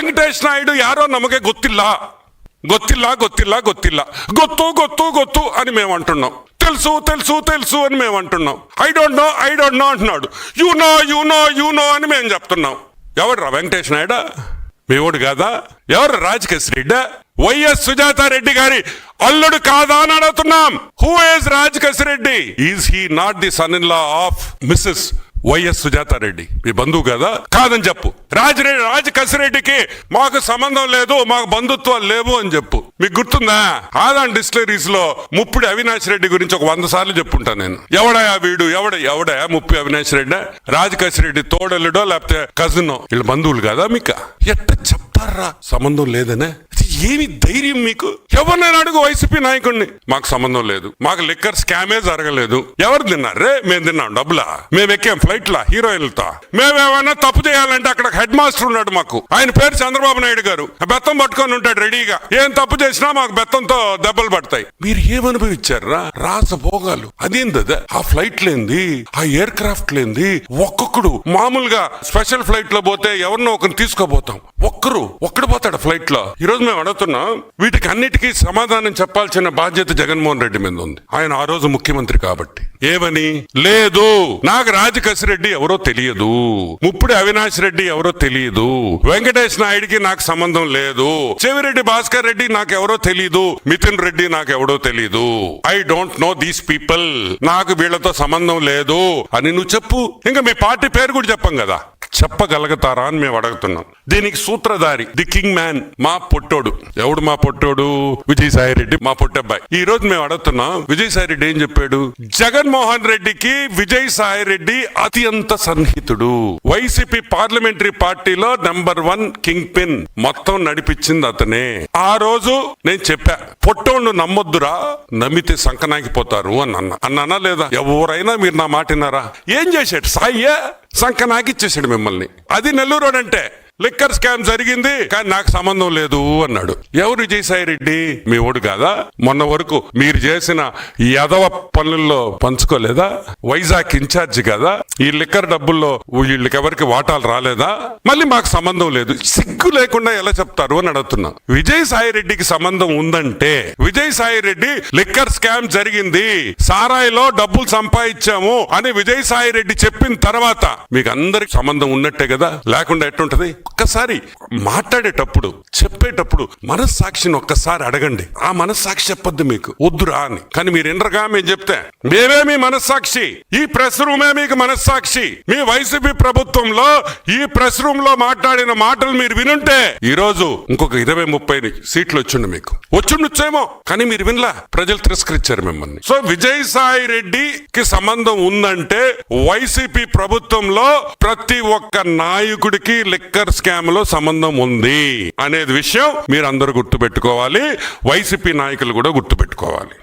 ವೆಂಕಟೇಶ್ ನಾಯ್ಡು ಯಾರೋ ನಮಗೆ ಗೊತ್ತಿಲ್ಲ ಗೊತ್ತಿಲ್ಲ ಗೊತ್ತಿಲ್ಲ ಗೊತ್ತಿಲ್ಲ ಗೊತ್ತು ಗೊತ್ತು ಗೊತ್ತು అని మేము అంటున్నాం. తెలుసు తెలుసు తెలుసు అని మేము అంటున్నాం. ఐ డోంట్ నో అంటున్నాడు. యు నో అని మేము చెప్తున్నాం. ఎవడు రా వెంకటేష్ నాయుడు? మీ ఓడు కాదా? ఎవరు రాజకేశ్ రెడ్డి? వైఎస్ సుజాతారెడ్డి గారి అల్లుడు కాదా అని అడుగుతున్నాం. Who is Rajakesh Reddy? Is he not the son in law of missus YS Sujatha Reddy? మీ బంధువు కదా? కాదని చెప్పు. రాజకసిరెడ్డికి మాకు సంబంధం లేదు, మాకు బంధుత్వాలు లేవు అని చెప్పు. మీకు గుర్తుందా? ఆదాన్ డిస్టిలరీస్ లో ముప్పిడి అవినాష్ రెడ్డి గురించి ఒక 100 సార్లు చెప్పుంటా నేను. ఎవడయా వీడు? ఎవడయా ముప్పి అవినాష్ రెడ్డి? రాజకసిరెడ్డి తోడల్లుడో లేకపోతే కజినో? వీళ్ళ బంధువులు కదా మీకు? ఎట్ట చెప్తారా సంబంధం లేదనే? ఏమి ధైర్యం మీకు? ఎవరినైనా అడుగు వైసీపీ నాయకుడిని. మాకు సంబంధం లేదు, మాకు లిక్కర్ స్కామే జరగలేదు. ఎవరు తిన్నారే? మేము తిన్నాం డబ్బులా? మేము ఎక్కాం ఫ్లైట్ లా హీరోయిన్లతో. మేమేమైనా తప్పు చేయాలంటే అక్కడ హెడ్ మాస్టర్ ఉన్నాడు మాకు, ఆయన పేరు చంద్రబాబు నాయుడు గారు. బెత్తం పట్టుకొని ఉంటాడు రెడీగా. ఏం తప్పు చేసినా మాకు బెత్తంతో దెబ్బలు పడతాయి. మీరు ఏమనుభవించారా? రాసభోగాలు. అదేంది? ఆ ఫ్లైట్ లేంది, ఆ ఎయిర్ క్రాఫ్ట్ లేంది. ఒక్కొక్కడు మామూలుగా స్పెషల్ ఫ్లైట్ లో పోతే ఎవరినో ఒకరిని తీసుకోబోతాం, ఒక్కడు పోతాడు ఫ్లైట్ లో. ఈ రోజు మేము అడుగుతున్నాం, వీటికి అన్నిటికీ సమాధానం చెప్పాల్సిన బాధ్యత జగన్మోహన్ రెడ్డి మీద ఉంది. ఆయన ఆ రోజు ముఖ్యమంత్రి కాబట్టి. ఏమని? లేదు, నాకు రాజకసిరెడ్డి ఎవరో తెలియదు, ముప్పిడి అవినాష్ రెడ్డి ఎవరో తెలియదు, వెంకటేష్ నాయుడికి నాకు సంబంధం లేదు, చెవిరెడ్డి భాస్కర్ రెడ్డి నాకు ఎవరో తెలియదు, మిథున్ రెడ్డి నాకు ఎవడో తెలియదు. I don't know these people. నాకు వీళ్లతో సంబంధం లేదు అని నువ్వు చెప్పు. ఇంకా మీ పార్టీ పేరు కూడా చెప్పం కదా. చెప్పగలుగుతారా అని మేము అడుగుతున్నాం. దీనికి సూత్రధారి ది కింగ్ మ్యాన్, మా పొట్టోడు. ఎవడు మా పొట్టోడు? విజయసాయి రెడ్డి, మా పొట్టబ్బాయి. ఈ రోజు మేము అడుగుతున్నాం, విజయసాయి రెడ్డి ఏం చెప్పాడు? జగన్మోహన్ రెడ్డికి విజయసాయి రెడ్డి అత్యంత సన్నిహితుడు. వైసీపీ పార్లమెంటరీ పార్టీలో నెంబర్ 1 కింగ్ పిన్. మొత్తం నడిపించింది అతనే. ఆ రోజు నేను చెప్పా, పొట్టోడు నమ్మొద్దురా, నమ్మితే సంకనాకిపోతారు అని అన్నానా లేదా? ఎవరైనా మీరు నా మాట విన్నారా? ఏం చేశాడు సాయ్యా? సంకనాకిచ్చేసాడు మిమ్మల్ని. అది నెల్లూరు అంటే లిక్కర్ స్కామ్ జరిగింది కానీ నాకు సంబంధం లేదు అన్నాడు. ఎవరు విజయసాయి రెడ్డి? మీ ఓడు కాదా? మొన్న వరకు మీరు చేసిన యదవ పనుల్లో పంచుకోలేదా? వైజాగ్ ఇన్ఛార్జ్ కదా? ఈ లిక్కర్ డబ్బుల్లో వీళ్ళకి ఎవరికి వాటాలు రాలేదా? మళ్ళీ మాకు సంబంధం లేదు. సిగ్గు లేకుండా ఎలా చెప్తారు అని అడుగుతున్నా. విజయసాయి రెడ్డికి సంబంధం ఉందంటే, విజయసాయి రెడ్డి లిక్కర్ స్కామ్ జరిగింది, సారాయిలో డబ్బులు సంపాదించాము అని విజయసాయి రెడ్డి చెప్పిన తర్వాత మీకు అందరికి సంబంధం ఉన్నట్టే కదా? లేకుండా ఎట్టుంటది? ఒక్కసారి మాట్లాడేటప్పుడు చెప్పేటప్పుడు మనస్సాక్షిని ఒక్కసారి అడగండి. ఆ మనస్సాక్షి చెప్పొద్దు మీకు వద్దురా అని. కానీ మీరు ఎండ్రగా మేము చెప్తే మేమే మీ మనస్సాక్షి, ఈ ప్రెస్ రూమే మీకు మనస్సాక్షి. మీ వైసీపీ ప్రభుత్వంలో ఈ ప్రెస్ రూమ్ లో మాట్లాడిన మాటలు మీరు వినుంటే ఈ రోజు ఇంకొక 20-30 సీట్లు వచ్చుండొచ్చేమో. కానీ మీరు వినలా, ప్రజలు తిరస్కరించారు మిమ్మల్ని. సో విజయసాయి రెడ్డికి సంబంధం ఉందంటే వైసీపీ ప్రభుత్వంలో ప్రతి ఒక్క నాయకుడికి లిక్కర్ స్కామ్ లో సంబంధం ఉంది అనేది విషయం మీరు అందరూ గుర్తుపెట్టుకోవాలి. వైసీపీ నాయకులు కూడా గుర్తుపెట్టుకోవాలి.